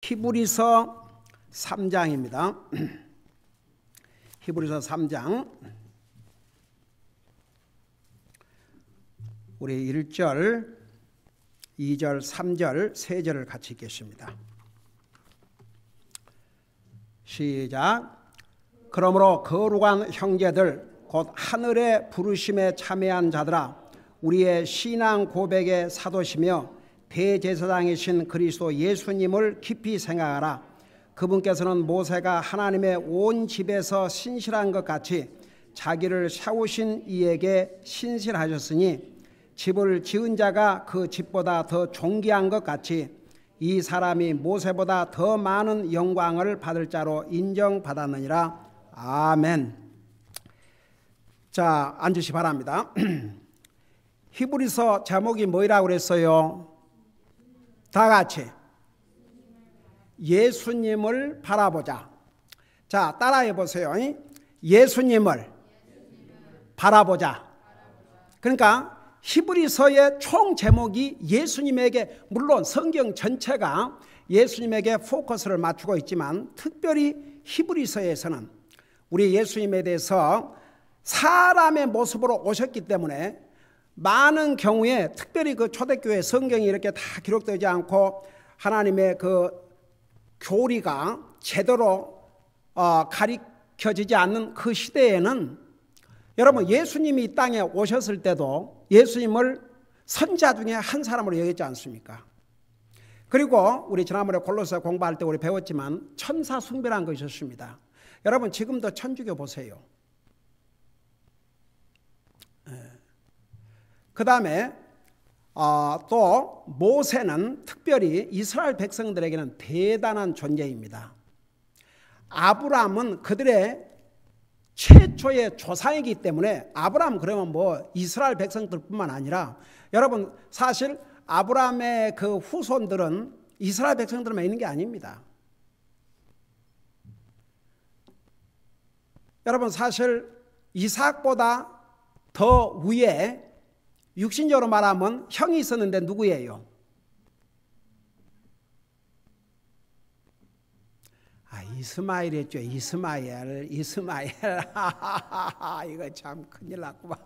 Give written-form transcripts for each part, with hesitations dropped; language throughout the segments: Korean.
히브리서 3장입니다. 히브리서 3장 우리 1절, 2절, 3절, 3절을 같이 읽겠습니다. 시작. 그러므로 거룩한 형제들 곧 하늘의 부르심에 참여한 자들아, 우리의 신앙 고백의 사도시며 대제사장이신 그리스도 예수님을 깊이 생각하라. 그분께서는 모세가 하나님의 온 집에서 신실한 것 같이 자기를 세우신 이에게 신실하셨으니, 집을 지은 자가 그 집보다 더 존귀한 것 같이 이 사람이 모세보다 더 많은 영광을 받을 자로 인정받았느니라. 아멘. 자, 앉으시 바랍니다. 히브리서 제목이 뭐라고 그랬어요? 다 같이 예수님을 바라보자. 자, 따라해 보세요. 예수님을 바라보자. 그러니까 히브리서의 총 제목이 예수님에게, 물론 성경 전체가 예수님에게 포커스를 맞추고 있지만 특별히 히브리서에서는 우리 예수님에 대해서 사람의 모습으로 오셨기 때문에 많은 경우에, 특별히 그 초대교회 성경이 이렇게 다 기록되지 않고 하나님의 그 교리가 제대로 가르쳐지지 않는 그 시대에는, 여러분, 예수님이 이 땅에 오셨을 때도 예수님을 선지자 중에 한 사람으로 여겼지 않습니까? 그리고 우리 지난번에 골로새 공부할 때 우리 배웠지만 천사 숭배라는 것이 있었습니다. 여러분, 지금도 천주교 보세요. 그 다음에 또 모세는 특별히 이스라엘 백성들에게는 대단한 존재입니다. 아브라함은 그들의 최초의 조상이기 때문에, 아브라함 그러면 뭐 이스라엘 백성들뿐만 아니라, 여러분 사실 아브라함의 그 후손들은 이스라엘 백성들만 있는 게 아닙니다. 여러분 사실 이삭보다 더 위에 육신적으로 말하면 형이 있었는데 누구예요? 이스마엘이었죠. 이스마엘. 이거 참 큰일 났구만.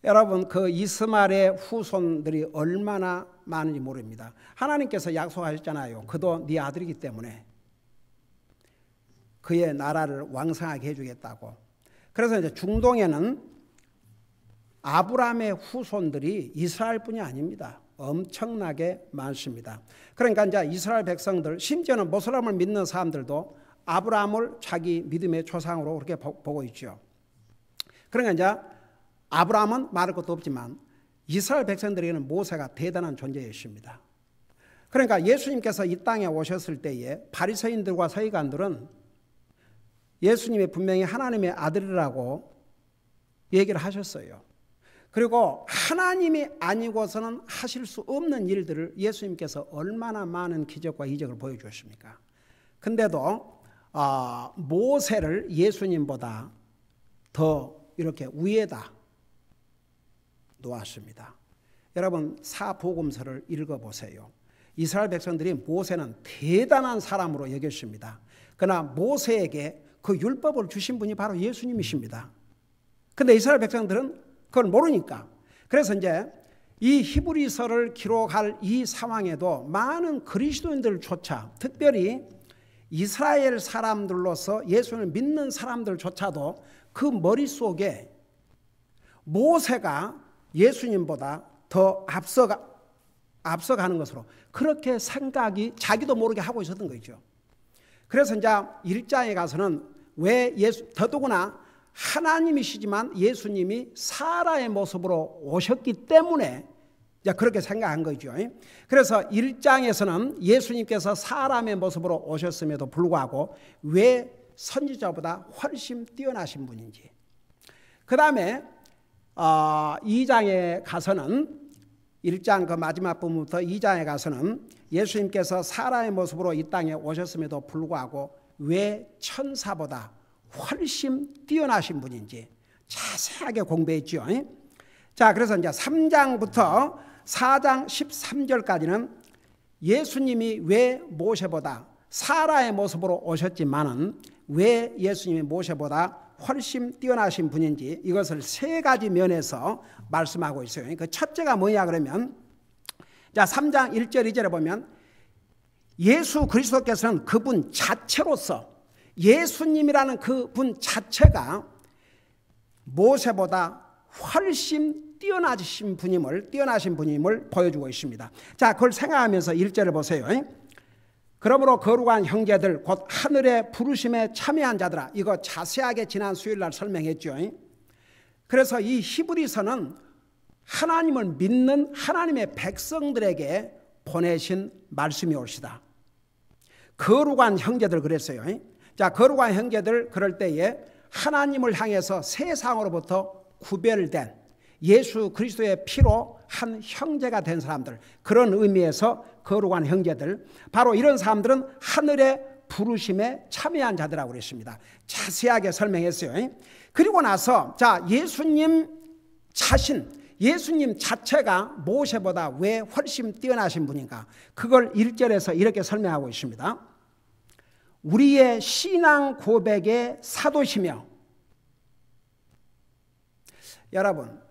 여러분, 그 이스마엘의 후손들이 얼마나 많은지 모릅니다. 하나님께서 약속하셨잖아요. 그도 네 아들이기 때문에 그의 나라를 왕성하게 해주겠다고. 그래서 이제 중동에는 아브라함의 후손들이 이스라엘뿐이 아닙니다. 엄청나게 많습니다. 그러니까 이제 이스라엘 백성들, 심지어는 모슬람을 믿는 사람들도 아브라함을 자기 믿음의 조상으로 그렇게 보고 있죠. 그러니까 이제 아브라함은 말할 것도 없지만 이스라엘 백성들에게는 모세가 대단한 존재였습니다. 그러니까 예수님께서 이 땅에 오셨을 때에 바리새인들과 서기관들은 예수님이 분명히 하나님의 아들이라고 얘기를 하셨어요. 그리고 하나님이 아니고서는 하실 수 없는 일들을 예수님께서 얼마나 많은 기적과 이적을 보여주셨습니까? 근데도 모세를 예수님보다 더 이렇게 위에다 놓았습니다. 여러분, 사복음서를 읽어보세요. 이스라엘 백성들이 모세는 대단한 사람으로 여겼습니다. 그러나 모세에게 그 율법을 주신 분이 바로 예수님이십니다. 근데 이스라엘 백성들은 그걸 모르니까. 그래서 이제 이 히브리서를 기록할 이 상황에도 많은 그리스도인들조차, 특별히 이스라엘 사람들로서 예수를 믿는 사람들조차도 그 머릿속에 모세가 예수님보다 더 앞서가는 것으로 그렇게 생각이 자기도 모르게 하고 있었던 거죠. 그래서 이제 1장에 가서는 더더구나 하나님이시지만 예수님이 사람의 모습으로 오셨기 때문에 이제 그렇게 생각한 거죠. 그래서 1장에서는 예수님께서 사람의 모습으로 오셨음에도 불구하고 왜 선지자보다 훨씬 뛰어나신 분인지. 그 다음에 2장에 가서는, 1장 그 마지막 부분부터 2장에 가서는 예수님께서 사람의 모습으로 이 땅에 오셨음에도 불구하고 왜 천사보다 훨씬 뛰어나신 분인지 자세하게 공부했죠. 자, 그래서 이제 3장부터 4장 13절까지는 예수님이 왜 모세보다 사라의 모습으로 오셨지만은 왜 예수님이 모세보다 훨씬 뛰어나신 분인지 이것을 세 가지 면에서 말씀하고 있어요. 그 첫째가 뭐냐 그러면, 자 3장 1절 2절에 보면 예수 그리스도께서는 그분 자체로서, 예수님이라는 그분 자체가 모세보다 훨씬 뛰어나신 분임을 보여주고 있습니다. 자, 그걸 생각하면서 1절을 보세요. 그러므로 거룩한 형제들 곧 하늘의 부르심에 참여한 자들아. 이거 자세하게 지난 수요일 날 설명했죠. 그래서 이 히브리서는 하나님을 믿는 하나님의 백성들에게 보내신 말씀이 옳시다. 거룩한 형제들 그랬어요. 자, 거룩한 형제들 그럴 때에 하나님을 향해서 세상으로부터 구별된 예수 그리스도의 피로 한 형제가 된 사람들, 그런 의미에서 거룩한 형제들, 바로 이런 사람들은 하늘의 부르심에 참여한 자들이라고 그랬습니다. 자세하게 설명했어요. 그리고 나서 자, 예수님 자체가 모세보다 왜 훨씬 뛰어나신 분인가, 그걸 1절에서 이렇게 설명하고 있습니다. 우리의 신앙 고백의 사도시며, 여러분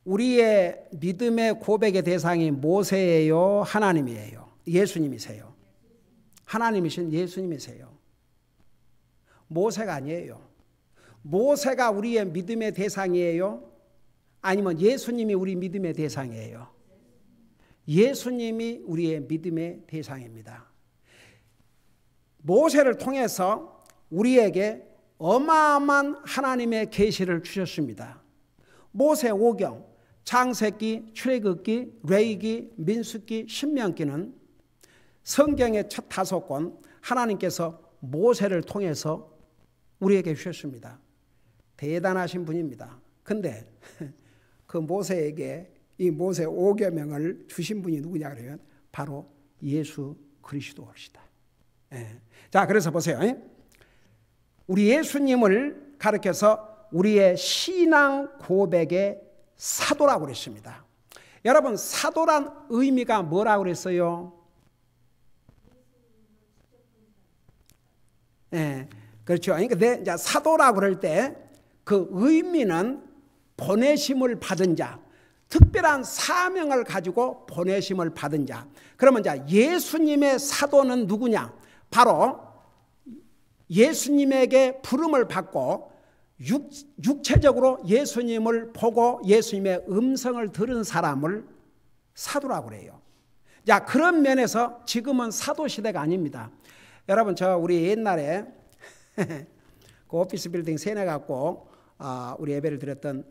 우리의 믿음의 고백의 대상이 모세예요, 하나님이에요? 예수님이세요. 하나님이신 예수님이세요. 모세가 아니에요. 모세가 우리의 믿음의 대상이에요? 아니면 예수님이 우리 믿음의 대상이에요? 예수님이 우리의 믿음의 대상입니다. 모세를 통해서 우리에게 어마어마한 하나님의 계시를 주셨습니다. 모세 오경, 창세기, 출애굽기, 레위기, 민수기, 신명기는 성경의 첫 5권 하나님께서 모세를 통해서 우리에게 주셨습니다. 대단하신 분입니다. 근데 그 모세에게 이 모세 5계명을 주신 분이 누구냐 그러면 바로 예수 그리스도시다. 자, 그래서 보세요. 우리 예수님을 가르쳐서 우리의 신앙 고백의 사도라고 그랬습니다. 여러분, 사도란 의미가 뭐라고 그랬어요? 그렇죠. 그러니까 사도라고 그럴 때 그 의미는 보내심을 받은 자, 특별한 사명을 가지고 보내심을 받은 자. 그러면 예수님의 사도는 누구냐? 바로 예수님에게 부름을 받고 육체적으로 예수님을 보고 예수님의 음성을 들은 사람을 사도라고 그래요. 자, 그런 면에서 지금은 사도 시대가 아닙니다. 여러분, 우리 옛날에 그 오피스 빌딩 세내 갖고 우리 예배를 드렸던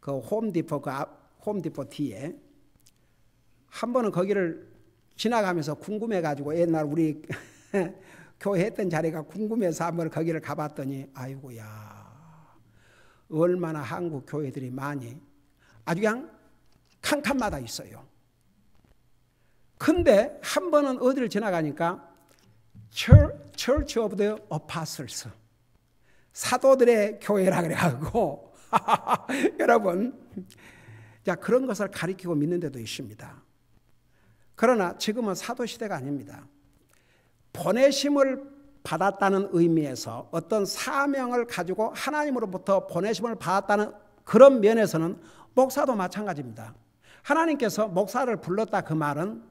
그 홈디포 뒤에 한 번은 거기를 지나가면서 궁금해가지고, 옛날 우리 교회 했던 자리가 궁금해서 한번 거기를 가봤더니 아이고야, 얼마나 한국 교회들이 많이 아주 그냥 칸칸마다 있어요. 근데 한 번은 어디를 지나가니까 Church of the Apostles, 사도들의 교회라 그래가지고 여러분, 자, 그런 것을 가리키고 믿는 데도 있습니다. 그러나 지금은 사도 시대가 아닙니다. 보내심을 받았다는 의미에서 어떤 사명을 가지고 하나님으로부터 보내심을 받았다는 그런 면에서는 목사도 마찬가지입니다. 하나님께서 목사를 불렀다, 그 말은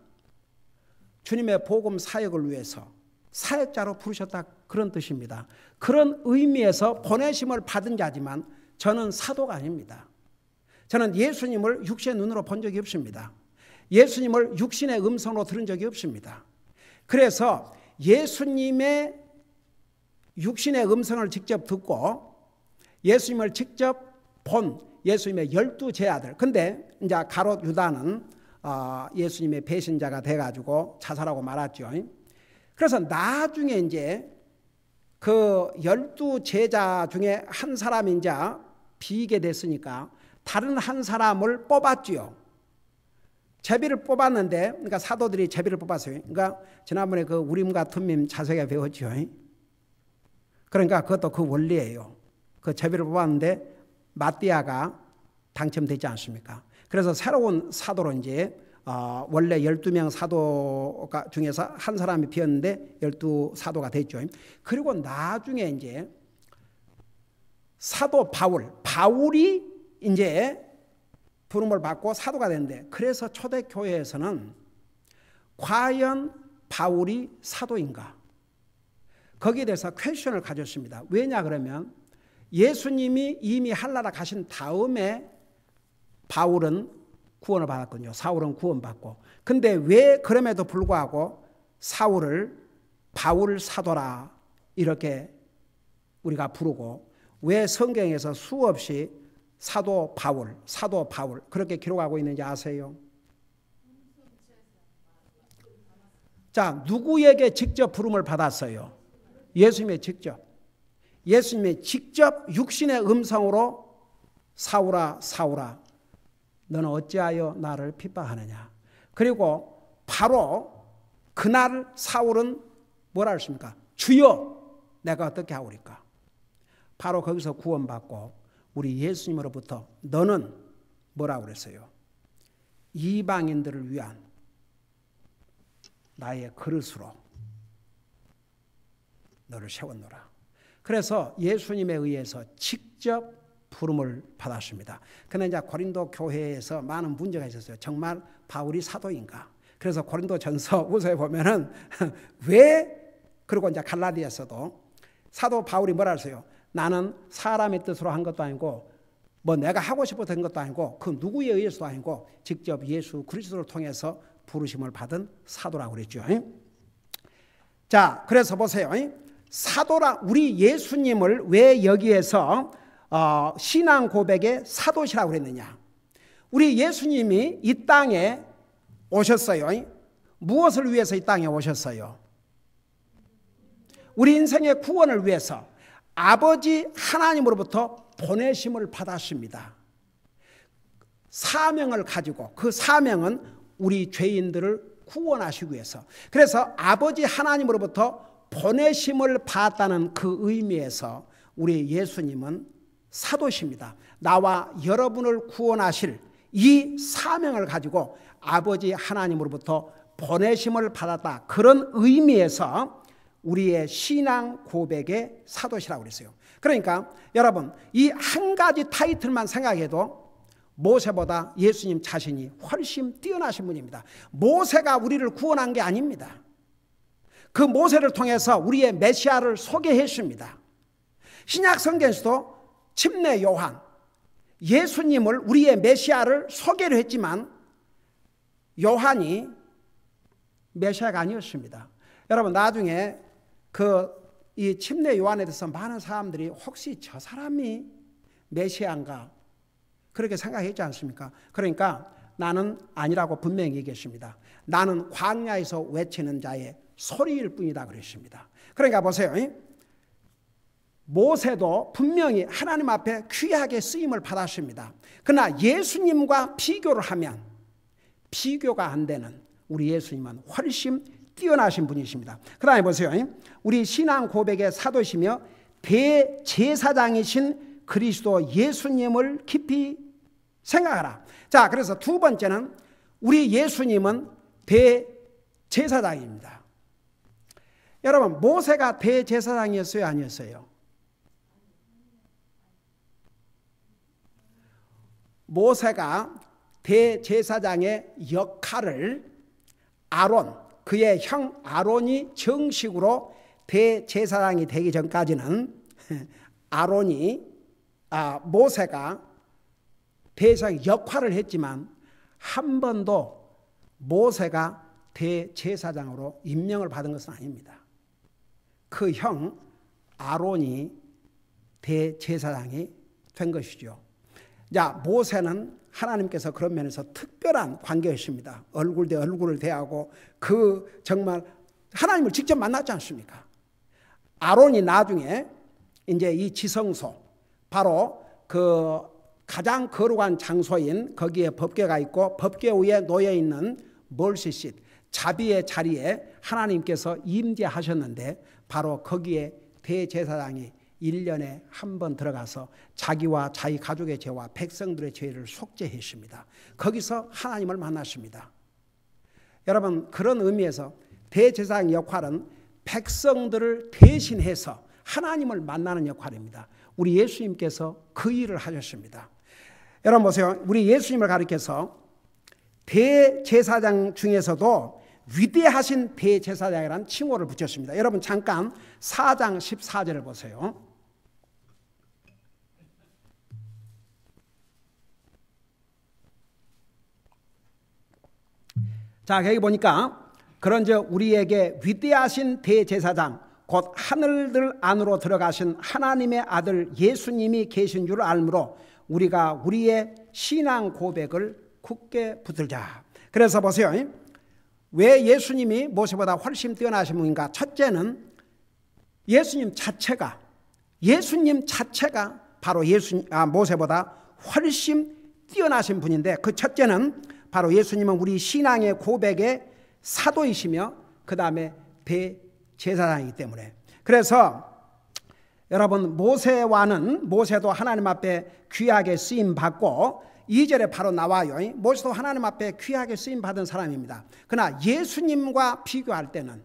주님의 복음 사역을 위해서 사역자로 부르셨다, 그런 뜻입니다. 그런 의미에서 보내심을 받은 자지만 저는 사도가 아닙니다. 저는 예수님을 육신의 눈으로 본 적이 없습니다. 예수님을 육신의 음성으로 들은 적이 없습니다. 그래서 예수님의 육신의 음성을 직접 듣고 예수님을 직접 본 예수님의 12제자들. 근데 이제 가롯 유다는 예수님의 배신자가 돼가지고 자살하고 말았죠. 그래서 나중에 이제 그 12제자 중에 한 사람이 이제 비게 됐으니까 다른 한 사람을 뽑았지요. 제비를 뽑았는데, 그러니까 사도들이 제비를 뽑았어요. 그러니까 지난번에 그 우림과 툼밈 자세하게 배웠죠. 그러니까 그것도 그 원리예요. 그 제비를 뽑았는데 마띠아가 당첨되지 않습니까? 그래서 새로운 사도로 이제 원래 12명 사도가 중에서 한 사람이 비었는데 12사도가 됐죠. 그리고 나중에 이제 사도 바울이 이제 부름을 받고 사도가 됐는데, 그래서 초대교회에서는 과연 바울이 사도인가? 거기에 대해서 퀘스천을 가졌습니다. 왜냐 그러면 예수님이 이미 한나라 가신 다음에 바울은 구원을 받았거든요. 사울은 구원받고. 근데 왜 그럼에도 불구하고 사울을 바울 사도라 이렇게 우리가 부르고, 왜 성경에서 수없이 사도 바울 그렇게 기록하고 있는지 아세요? 자, 누구에게 직접 부름을 받았어요? 예수님의 직접 육신의 음성으로 사울아 사울아 너는 어찌하여 나를 핍박하느냐. 그리고 바로 그날 사울은 뭐라 했습니까? 주여 내가 어떻게 하오리까. 바로 거기서 구원받고 우리 예수님으로부터 너는 뭐라고 그랬어요? 이방인들을 위한 나의 그릇으로 너를 세웠노라. 그래서 예수님에 의해서 직접 부름을 받았습니다. 그런데 이제 고린도 교회에서 많은 문제가 있었어요. 정말 바울이 사도인가? 그래서 고린도전서 우서에 보면은 왜, 그리고 이제 갈라디아서도 사도 바울이 뭐라 했어요? 나는 사람의 뜻으로 한 것도 아니고 뭐 내가 하고 싶어서 한 것도 아니고 그 누구에 의해서도 아니고 직접 예수 그리스도를 통해서 부르심을 받은 사도라고 그랬죠. 자, 그래서 보세요. 사도라, 우리 예수님을 왜 여기에서 신앙 고백의 사도시라고 그랬느냐. 우리 예수님이 이 땅에 오셨어요. 무엇을 위해서 이 땅에 오셨어요? 우리 인생의 구원을 위해서 아버지 하나님으로부터 보내심을 받았습니다. 사명을 가지고, 그 사명은 우리 죄인들을 구원하시기 위해서. 그래서 아버지 하나님으로부터 보내심을 받았다는 그 의미에서 우리 예수님은 사도십니다. 나와 여러분을 구원하실 이 사명을 가지고 아버지 하나님으로부터 보내심을 받았다. 그런 의미에서 우리의 신앙 고백의 사도시라고 그랬어요. 그러니까 여러분, 이 한 가지 타이틀만 생각해도 모세보다 예수님 자신이 훨씬 뛰어나신 분입니다. 모세가 우리를 구원한 게 아닙니다. 그 모세를 통해서 우리의 메시아를 소개했습니다. 신약 성경에서도 침례 요한, 예수님을 우리의 메시아를 소개를 했지만 요한이 메시아가 아니었습니다. 여러분, 나중에 이 침례 요한에 대해서 많은 사람들이 혹시 저 사람이 메시아인가 그렇게 생각했지 않습니까? 그러니까 나는 아니라고 분명히 얘기했습니다. 나는 광야에서 외치는 자의 소리일 뿐이다 그랬습니다. 그러니까 보세요. 모세도 분명히 하나님 앞에 귀하게 쓰임을 받았습니다. 그러나 예수님과 비교를 하면 비교가 안 되는 우리 예수님은 훨씬 뛰어나신 분이십니다. 그 다음에 보세요. 우리 신앙 고백의 사도시며 대제사장이신 그리스도 예수님을 깊이 생각하라. 자, 그래서 두 번째는 우리 예수님은 대제사장입니다. 여러분, 모세가 대제사장이었어요, 아니었어요? 모세가 대제사장의 역할을 그의 형 아론이 정식으로 대제사장이 되기 전까지는 모세가 대제사장 역할을 했지만 한 번도 모세가 대제사장으로 임명을 받은 것은 아닙니다. 그 형 아론이 대제사장이 된 것이죠. 자, 모세는 하나님께서 그런 면에서 특별한 관계였습니다. 얼굴 대 얼굴을 대하고 정말 하나님을 직접 만났지 않습니까? 아론이 나중에 이제 이 지성소, 바로 그 가장 거룩한 장소인 거기에 법궤가 있고 법궤 위에 놓여 있는 멀시쟋, 자비의 자리에 하나님께서 임재하셨는데 바로 거기에 대제사장이 1년에 한 번 들어가서 자기와 자기 가족의 죄와 백성들의 죄를 속죄하십니다. 거기서 하나님을 만나십니다. 여러분, 그런 의미에서 대제사장 역할은 백성들을 대신해서 하나님을 만나는 역할입니다. 우리 예수님께서 그 일을 하셨습니다. 여러분 보세요. 우리 예수님을 가리켜서 대제사장 중에서도 위대하신 대제사장이라는 칭호를 붙였습니다. 여러분 잠깐 4장 14절을 보세요. 자, 여기 보니까 그런즉 우리에게 위대하신 대제사장 곧 하늘들 안으로 들어가신 하나님의 아들 예수님이 계신 줄 알므로 우리가 우리의 신앙 고백을 굳게 붙들자. 그래서 보세요. 왜 예수님이 모세보다 훨씬 뛰어나신 분인가? 첫째는 예수님 자체가 바로 모세보다 훨씬 뛰어나신 분인데, 그 첫째는 바로 예수님은 우리 신앙의 고백의 사도이시며 그 다음에 대제사장이기 때문에. 그래서 여러분 모세도 하나님 앞에 귀하게 쓰임받고 2절에 바로 나와요. 모세도 하나님 앞에 귀하게 쓰임받은 사람입니다. 그러나 예수님과 비교할 때는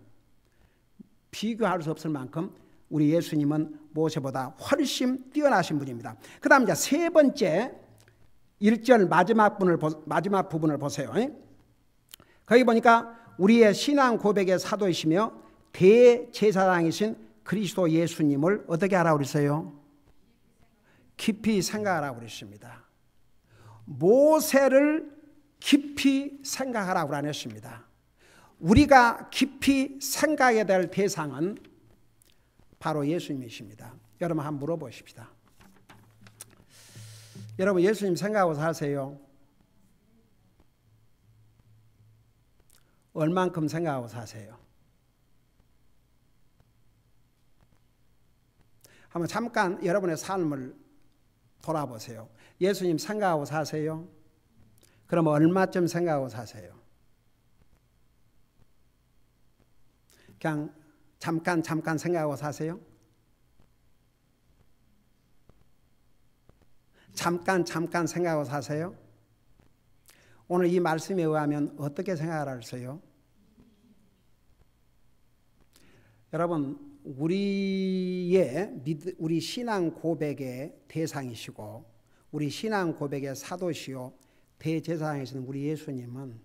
비교할 수 없을 만큼 우리 예수님은 모세보다 훨씬 뛰어나신 분입니다. 그 다음 이제 세 번째 1절 마지막 부분을 보세요. 거기 보니까 우리의 신앙 고백의 사도이시며 대제사장이신 그리스도 예수님을 어떻게 하라고 그랬어요? 깊이 생각하라고 그랬습니다. 모세를 깊이 생각하라고 안 했습니다. 우리가 깊이 생각해야 될 대상은 바로 예수님이십니다. 여러분 한번 물어보십시다. 여러분 예수님 생각하고 사세요? 얼만큼 생각하고 사세요? 한번 잠깐 여러분의 삶을 돌아보세요. 예수님 생각하고 사세요? 그럼 얼마쯤 생각하고 사세요? 그냥 잠깐 생각하고 사세요? 잠깐 생각하고 사세요? 오늘 이 말씀에 의하면 어떻게 생각하세요? 여러분 우리 신앙 고백의 대상이시고 우리 신앙 고백의 사도시요 대제사장이신 우리 예수님은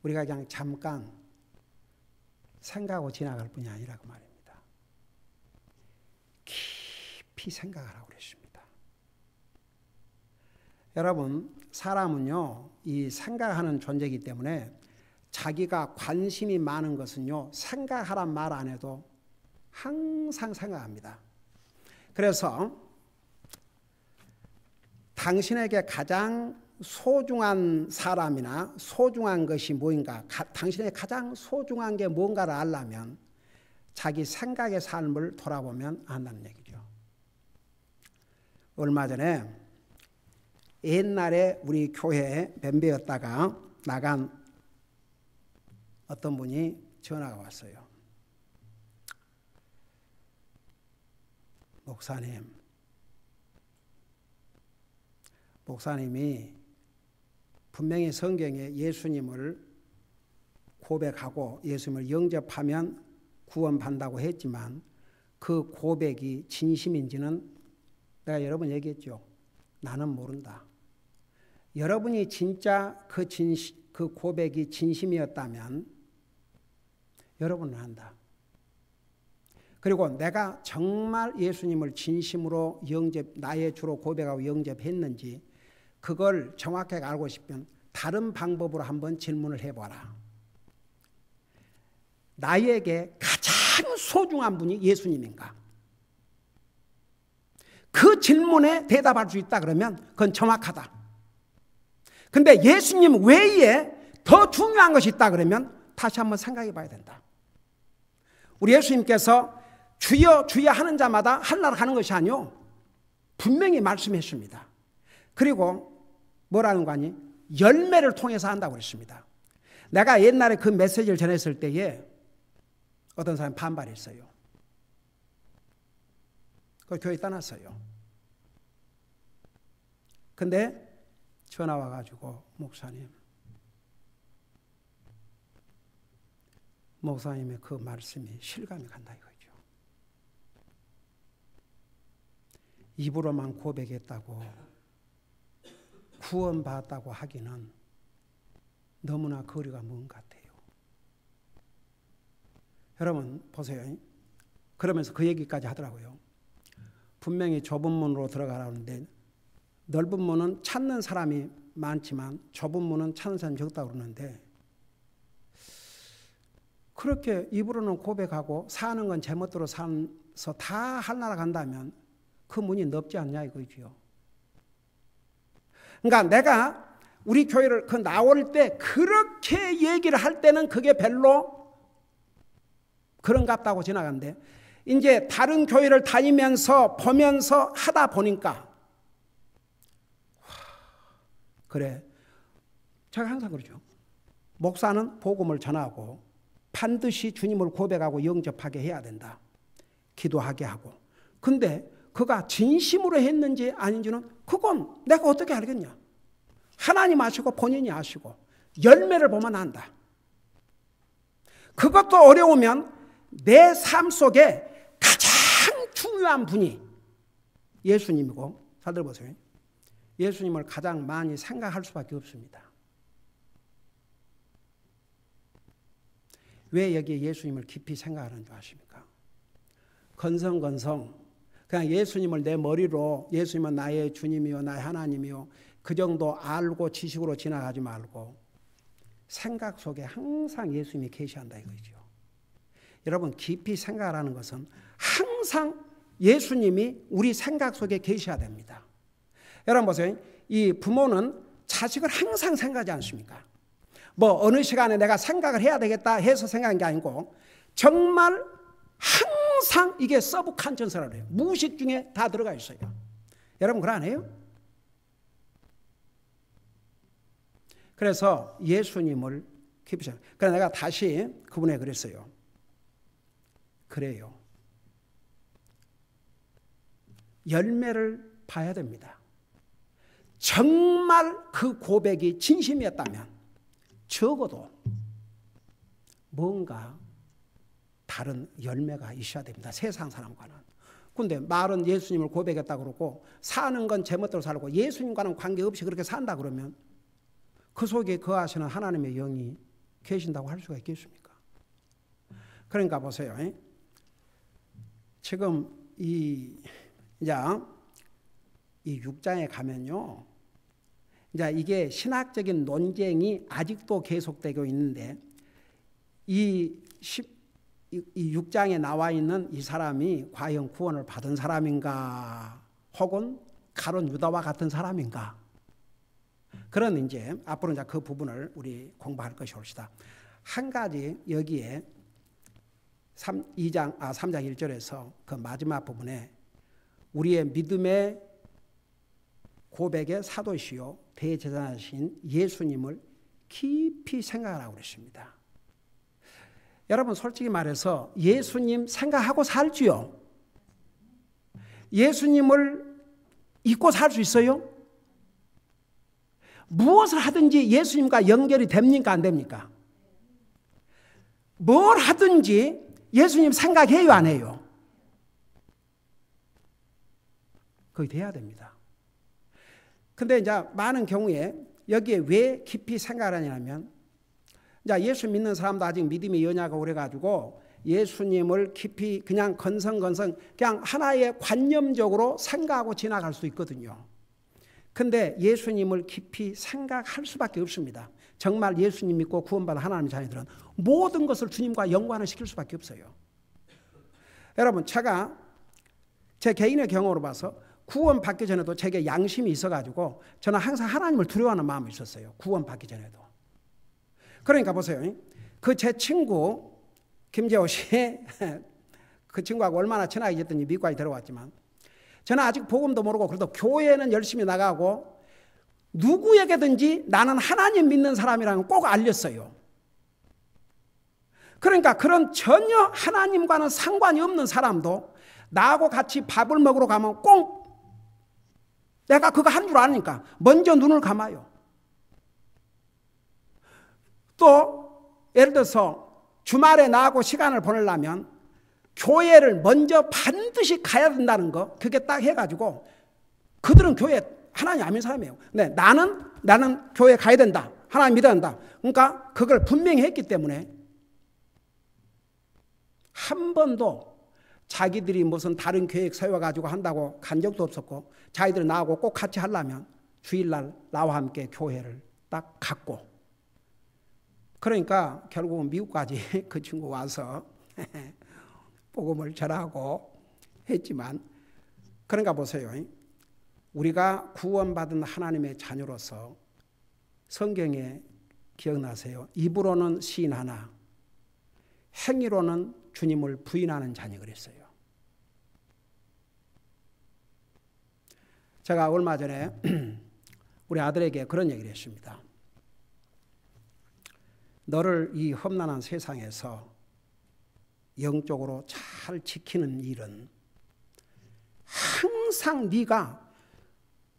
우리가 그냥 잠깐 생각하고 지나갈 뿐이 아니라고 말입니다. 깊이 생각하라고 그랬습니다. 여러분 사람은요 이 생각하는 존재이기 때문에 자기가 관심이 많은 것은요 생각하란 말 안 해도 항상 생각합니다. 그래서 당신에게 가장 소중한 사람이나 소중한 것이 뭐인가, 당신에게 가장 소중한 게 뭔가를 알려면 자기 생각의 삶을 돌아보면 안다는 얘기죠. 얼마 전에 옛날에 우리 교회에 멤버였다가 나간 어떤 분이 전화가 왔어요. 목사님이 분명히 성경에 예수님을 고백하고 예수님을 영접하면 구원받는다고 했지만 그 고백이 진심인지는 내가 여러 번 얘기했죠. 나는 모른다. 여러분이 진짜 그 고백이 진심이었다면 여러분은 안다. 그리고 내가 정말 예수님을 진심으로 나의 주로 고백하고 영접했는지 그걸 정확하게 알고 싶으면 다른 방법으로 한번 질문을 해봐라. 나에게 가장 소중한 분이 예수님인가? 그 질문에 대답할 수 있다 그러면 그건 정확하다. 근데 예수님 외에 더 중요한 것이 있다 그러면 다시 한번 생각해 봐야 된다. 우리 예수님께서 주여 주여 하는 자마다 하늘나라 가는 것이 아니요 분명히 말씀했습니다. 그리고 뭐라는 거 아니? 열매를 통해서 한다고 그랬습니다. 내가 옛날에 그 메시지를 전했을 때에 어떤 사람이 반발했어요. 그 교회 떠났어요. 근데 전화 와가지고 목사님의 그 말씀이 실감이 간다 이거죠. 입으로만 고백했다고 구원받았다고 하기는 너무나 거리가 먼 것 같아요. 여러분 보세요. 그러면서 그 얘기까지 하더라고요. 분명히 좁은 문으로 들어가라는데 넓은 문은 찾는 사람이 많지만 좁은 문은 찾는 사람이 적다고 그러는데, 그렇게 입으로는 고백하고 사는 건 제멋대로 살아서 다 하늘나라 간다면 그 문이 넓지 않냐 이거지요. 그러니까 내가 우리 교회를 나올 때 그렇게 얘기를 할 때는 그게 별로 그런갑다고 지나간대. 이제 다른 교회를 다니면서 보면서 하다 보니까 그래, 제가 항상 그러죠. 목사는 복음을 전하고 반드시 주님을 고백하고 영접하게 해야 된다. 기도하게 하고. 근데 그가 진심으로 했는지 아닌지는 그건 내가 어떻게 알겠냐. 하나님 아시고 본인이 아시고 열매를 보면 안다. 그것도 어려우면 내 삶 속에 가장 중요한 분이 예수님이고, 잘 들어보세요. 예수님을 가장 많이 생각할 수밖에 없습니다. 왜 여기에 예수님을 깊이 생각하는 줄 아십니까? 건성건성 그냥 예수님을 내 머리로 예수님은 나의 주님이요 나의 하나님이요 그 정도 알고 지식으로 지나가지 말고 생각 속에 항상 예수님이 계시한다 이거죠. 여러분 깊이 생각하라는 것은 항상 예수님이 우리 생각 속에 계셔야 됩니다. 여러분 보세요. 이 부모는 자식을 항상 생각하지 않습니까? 뭐 어느 시간에 내가 생각을 해야 되겠다 해서 생각한 게 아니고 정말 항상 이게 서브컨션스라고 해요. 무의식 중에 다 들어가 있어요. 여러분 그거 안 해요? 그래서 예수님을 깊이 생각. 그래서 내가 다시 그분에 그랬어요. 그래요. 열매를 봐야 됩니다. 정말 그 고백이 진심이었다면 적어도 뭔가 다른 열매가 있어야 됩니다. 세상 사람과는. 그런데 말은 예수님을 고백했다 그러고 사는 건 제멋대로 살고 예수님과는 관계없이 그렇게 산다 그러면 그 속에 거하시는 하나님의 영이 계신다고 할 수가 있겠습니까? 그러니까 보세요. 지금 이 6장에 가면요. 이제 이게 신학적인 논쟁이 아직도 계속되고 있는데 이 6장에 나와 있는 이 사람이 과연 구원을 받은 사람인가 혹은 가룟 유다와 같은 사람인가, 그런 이제 앞으로 이제 그 부분을 우리 공부할 것이 옵시다. 한 가지 여기에 3장 1절에서 그 마지막 부분에 우리의 믿음의 고백의 사도시요 대제사장이신 예수님을 깊이 생각하라고 그랬습니다. 여러분 솔직히 말해서 예수님 생각하고 살지요? 예수님을 잊고 살 수 있어요? 무엇을 하든지 예수님과 연결이 됩니까 안 됩니까? 뭘 하든지 예수님 생각해요 안 해요? 그게 돼야 됩니다. 근데 이제 많은 경우에 여기에 왜 깊이 생각을 하냐면 이제 예수 믿는 사람도 아직 믿음이 연약하고 그래가지고 예수님을 깊이 그냥 건성건성 그냥 하나의 관념적으로 생각하고 지나갈 수 있거든요. 근데 예수님을 깊이 생각할 수밖에 없습니다. 정말 예수님 믿고 구원받은 하나님의 자녀들은 모든 것을 주님과 연관을 시킬 수밖에 없어요. 여러분 제가 제 개인의 경험으로 봐서 구원받기 전에도 제게 양심이 있어가지고 저는 항상 하나님을 두려워하는 마음이 있었어요. 구원받기 전에도. 그러니까 보세요. 그 제 친구 김재호 씨 그 친구하고 얼마나 친하게 지냈더니 미국까지 들어왔지만 저는 아직 복음도 모르고 그래도 교회는 열심히 나가고 누구에게든지 나는 하나님 믿는 사람이라는 걸 꼭 알렸어요. 그러니까 그런 전혀 하나님과는 상관이 없는 사람도 나하고 같이 밥을 먹으러 가면 꼭 내가 그거 한 줄 아니까 먼저 눈을 감아요. 또 예를 들어서 주말에 나하고 시간을 보내려면 교회를 먼저 반드시 가야 된다는 거, 그게 딱 해가지고 그들은 교회 하나님 안 믿는 사람이에요. 근데 나는 교회 가야 된다. 하나님 믿어야 된다. 그러니까 그걸 분명히 했기 때문에 한 번도 자기들이 무슨 다른 계획 세워가지고 한다고 간 적도 없었고, 자기들이 나하고 꼭 같이 하려면 주일날 나와 함께 교회를 딱 갔고, 그러니까 결국은 미국까지 그 친구 와서 복음을 전하고 했지만, 그러니까 보세요. 우리가 구원받은 하나님의 자녀로서 성경에 기억나세요? 입으로는 시인하나 행위로는 주님을 부인하는 자녀 그랬어요. 제가 얼마 전에 우리 아들에게 그런 얘기를 했습니다. 너를 이 험난한 세상에서 영적으로 잘 지키는 일은 항상 네가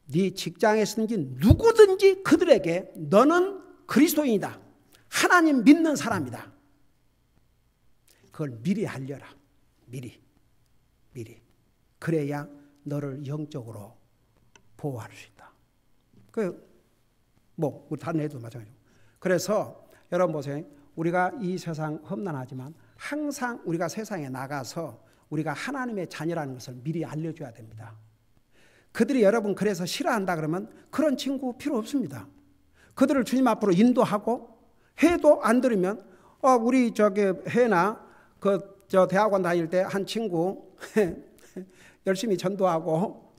네 직장에서든지 누구든지 그들에게 너는 그리스도인이다, 하나님 믿는 사람이다, 그걸 미리 알려라. 미리. 그래야 너를 영적으로 보호할 수 있다. 우리 다른 애도 마찬가지고. 그래서 여러분 보세요. 우리가 이 세상 험난하지만 항상 우리가 세상에 나가서 우리가 하나님의 자녀라는 것을 미리 알려줘야 됩니다. 그들이 여러분 그래서 싫어한다 그러면 그런 친구 필요 없습니다. 그들을 주님 앞으로 인도하고, 해도 안 들으면 우리 해나 저 대학원 다닐 때 한 친구 열심히 전도하고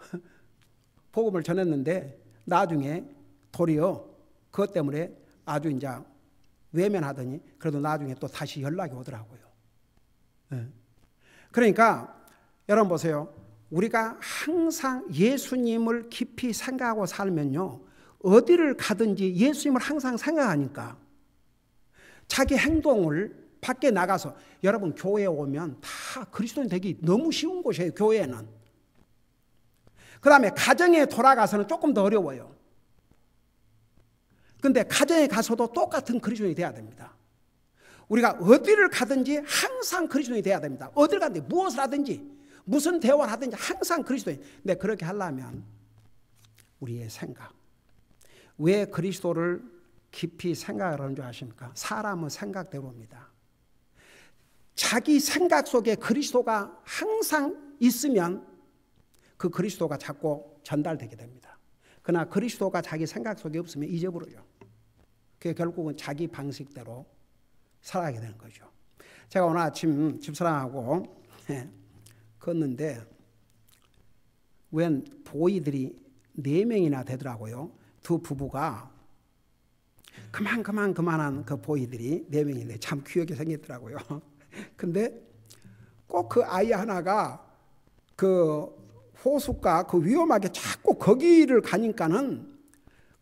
복음을 전했는데 나중에 도리어 그것 때문에 아주 이제 외면하더니 그래도 나중에 또 다시 연락이 오더라고요. 그러니까 여러분 보세요. 우리가 항상 예수님을 깊이 생각하고 살면요, 어디를 가든지 예수님을 항상 생각하니까 자기 행동을 밖에 나가서, 여러분 교회에 오면 다 그리스도인 되기 너무 쉬운 곳이에요. 교회는. 그 다음에 가정에 돌아가서는 조금 더 어려워요. 그런데 가정에 가서도 똑같은 그리스도인이 돼야 됩니다. 우리가 어디를 가든지 항상 그리스도인이 돼야 됩니다. 어디를 가든지 무엇을 하든지 무슨 대화를 하든지 항상 그리스도인. 근데 그렇게 하려면 우리의 생각, 왜 그리스도를 깊이 생각을 하는 줄 아십니까? 사람은 생각대로입니다. 자기 생각 속에 그리스도가 항상 있으면 그 그리스도가 자꾸 전달되게 됩니다. 그러나 그리스도가 자기 생각 속에 없으면 잊어버려요. 그게 결국은 자기 방식대로 살아가게 되는 거죠. 제가 오늘 아침 집사람하고 걷는데 웬 보이들이 4명이나 되더라고요. 두 부부가 그만한 그 보이들이 4명인데 참 귀하게 생겼더라고요. 근데 꼭 그 아이 하나가 그 호숫가 그 위험하게 자꾸 거기를 가니까는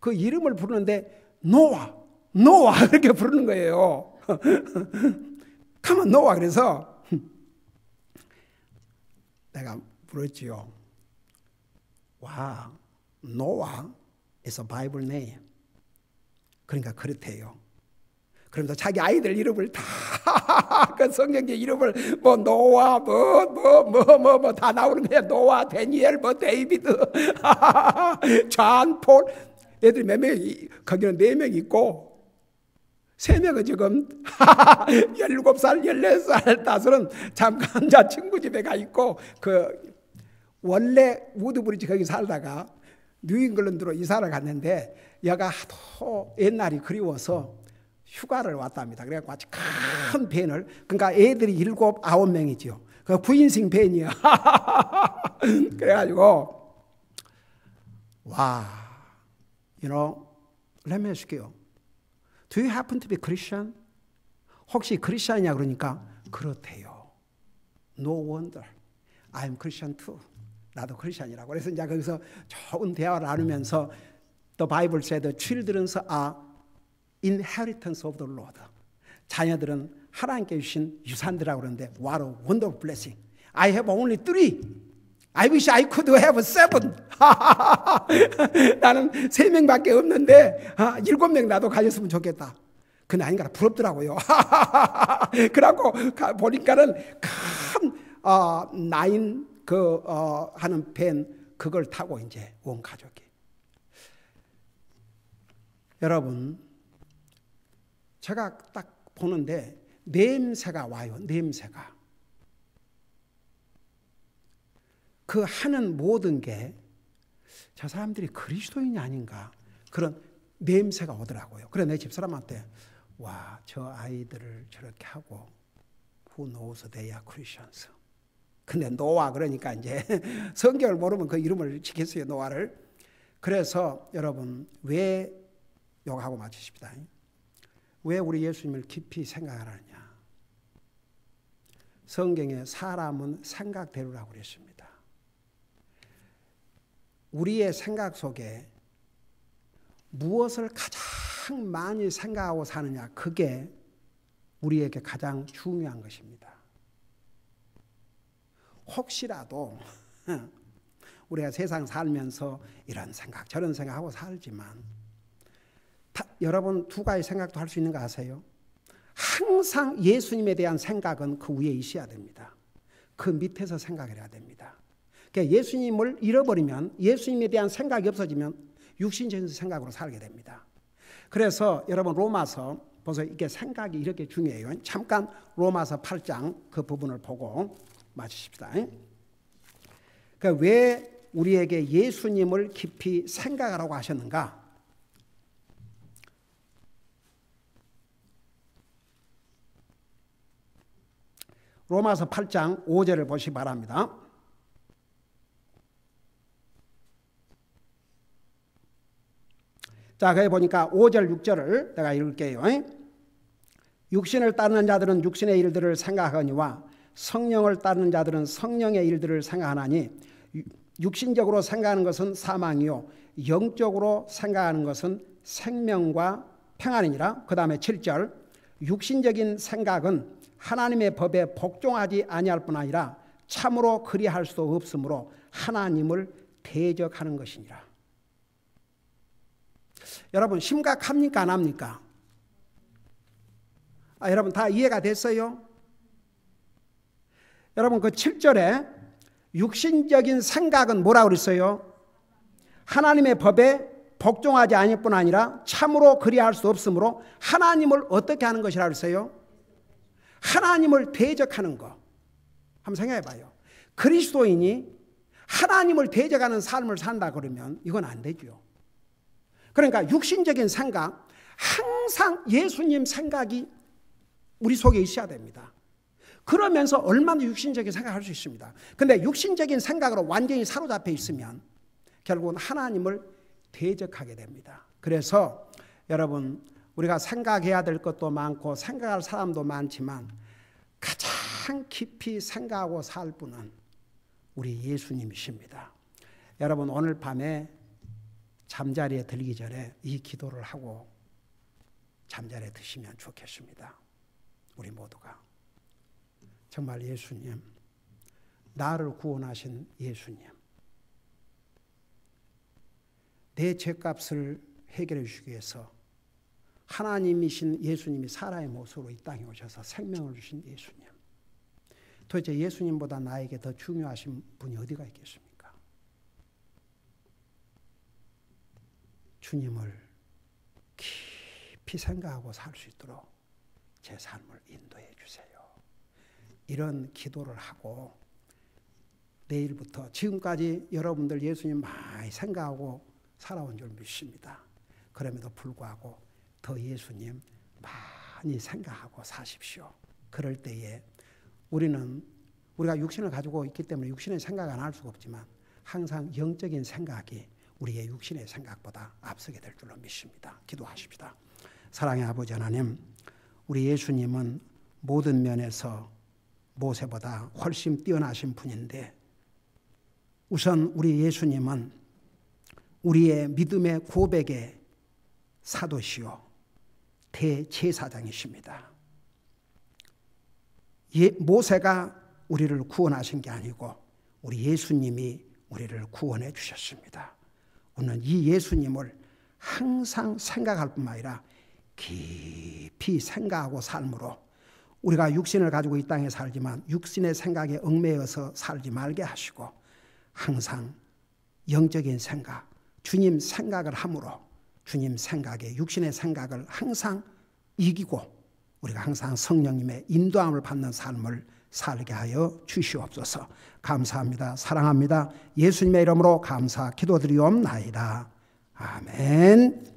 그 이름을 부르는데 노아 그렇게 부르는 거예요. 가만 노아. 그래서 내가 물었지요. 와, 노아 is a Bible name. 그러니까 그렇대요. 그러면서 자기 아이들 이름을 다 그 성경의 이름을 뭐 노아 뭐 다 나오는 거야. 노아, 데니엘, 뭐 데이비드, 존, 폴. 애들이 몇 명이, 거기는 4명 있고 3명은 지금 17살, 14살, 5은 잠깐 자 친구 집에 가 있고, 그 원래 우드브리지 거기 살다가 뉴잉글랜드로 이사를 갔는데 여가 하도 옛날이 그리워서 휴가를 왔답니다. 그래갖고 아주 큰 밴을, 그러니까 애들이 7, 9명이죠. 그 9인승 밴이야. 그래가지고 와, let me ask you, do you happen to be Christian? 혹시 크리스천이냐 그러니까 그렇대요. No wonder, I'm Christian too. 나도 크리스천이라고. 그래서 이제 거기서 좋은 대화를 나누면서 The Bible said the children are inheritance of the Lord. 자녀들은 하나님께 주신 유산들이라고 그러는데 what a wonderful blessing. I have only three. I wish I could have seven. 나는 3명밖에 없는데 7명 나도 가졌으면 좋겠다. 그건 아닌가 부럽더라고요. 그래갖고 보니까는 큰 나인 하는 밴 그걸 타고 이제 온 가족이. 여러분, 제가 딱 보는데 냄새가 와요. 냄새가. 그 하는 모든 게 저 사람들이 그리스도인이 아닌가 그런 냄새가 오더라고요. 그래 내 집사람한테 와, 저 아이들을 저렇게 하고 Who knows they are Christians. 근데 노아 그러니까 이제 성경을 모르면 그 이름을 지켰어요. 노아를. 그래서 여러분 왜 욕하고 마치십니다. 왜 우리 예수님을 깊이 생각하느냐. 성경에 사람은 생각대로라고 그랬습니다. 우리의 생각 속에 무엇을 가장 많이 생각하고 사느냐, 그게 우리에게 가장 중요한 것입니다. 혹시라도 우리가 세상 살면서 이런 생각 저런 생각하고 살지만 여러분 두 가지 생각도 할 수 있는 거 아세요? 항상 예수님에 대한 생각은 그 위에 있어야 됩니다. 그 밑에서 생각해야 됩니다. 그러니까 예수님을 잃어버리면, 예수님에 대한 생각이 없어지면 육신적인 생각으로 살게 됩니다. 그래서 여러분 로마서 보세요. 이게 생각이 이렇게 중요해요. 잠깐 로마서 8장 그 부분을 보고 마치십시다. 그러니까 왜 우리에게 예수님을 깊이 생각하라고 하셨는가? 로마서 8장 5절을 보시기 바랍니다. 자, 거기 보니까 5절 6절을 내가 읽을게요. 육신을 따르는 자들은 육신의 일들을 생각하거니와 성령을 따르는 자들은 성령의 일들을 생각하나니 육신적으로 생각하는 것은 사망이요 영적으로 생각하는 것은 생명과 평안이니라. 그 다음에 7절 육신적인 생각은 하나님의 법에 복종하지 아니할 뿐 아니라 참으로 그리할 수도 없으므로 하나님을 대적하는 것이니라. 여러분 심각합니까 안 합니까? 여러분 다 이해가 됐어요? 여러분 그 7절에 육신적인 생각은 뭐라고 그랬어요? 하나님의 법에 복종하지 아니할 뿐 아니라 참으로 그리할 수 없으므로 하나님을 어떻게 하는 것이라고 그랬어요? 하나님을 대적하는 거. 한번 생각해 봐요. 그리스도인이 하나님을 대적하는 삶을 산다 그러면 이건 안 되죠. 그러니까 육신적인 생각, 항상 예수님 생각이 우리 속에 있어야 됩니다. 그러면서 얼마나 육신적인 생각을 할 수 있습니다. 그런데 육신적인 생각으로 완전히 사로잡혀 있으면 결국은 하나님을 대적하게 됩니다. 그래서 여러분 우리가 생각해야 될 것도 많고 생각할 사람도 많지만 가장 깊이 생각하고 살 분은 우리 예수님이십니다. 여러분 오늘 밤에 잠자리에 들기 전에 이 기도를 하고 잠자리에 드시면 좋겠습니다. 우리 모두가 정말 예수님, 나를 구원하신 예수님, 내 죄값을 해결해 주시기 위해서 하나님이신 예수님이 사람의 모습으로 이 땅에 오셔서 생명을 주신 예수님, 도대체 예수님보다 나에게 더 중요하신 분이 어디가 있겠습니까? 주님을 깊이 생각하고 살 수 있도록 제 삶을 인도해 주세요. 이런 기도를 하고 내일부터 지금까지 여러분들 예수님 많이 생각하고 살아온 줄 믿습니다. 그럼에도 불구하고 더 예수님 많이 생각하고 사십시오. 그럴 때에 우리가 육신을 가지고 있기 때문에 육신의 생각 안 할 수가 없지만 항상 영적인 생각이 우리의 육신의 생각보다 앞서게 될 줄로 믿습니다. 기도하십시다. 사랑의 아버지 하나님, 우리 예수님은 모든 면에서 모세보다 훨씬 뛰어나신 분인데 우선 우리 예수님은 우리의 믿음의 고백의 사도시요 대제사장이십니다. 모세가 우리를 구원하신 게 아니고 우리 예수님이 우리를 구원해 주셨습니다. 우리는 이 예수님을 항상 생각할 뿐만 아니라 깊이 생각하고 삶으로 우리가 육신을 가지고 이 땅에 살지만 육신의 생각에 얽매여서 살지 말게 하시고 항상 영적인 생각, 주님 생각을 함으로 주님 생각에 육신의 생각을 항상 이기고 우리가 항상 성령님의 인도함을 받는 삶을 살게 하여 주시옵소서. 감사합니다. 사랑합니다. 예수님의 이름으로 감사 기도드리옵나이다. 아멘.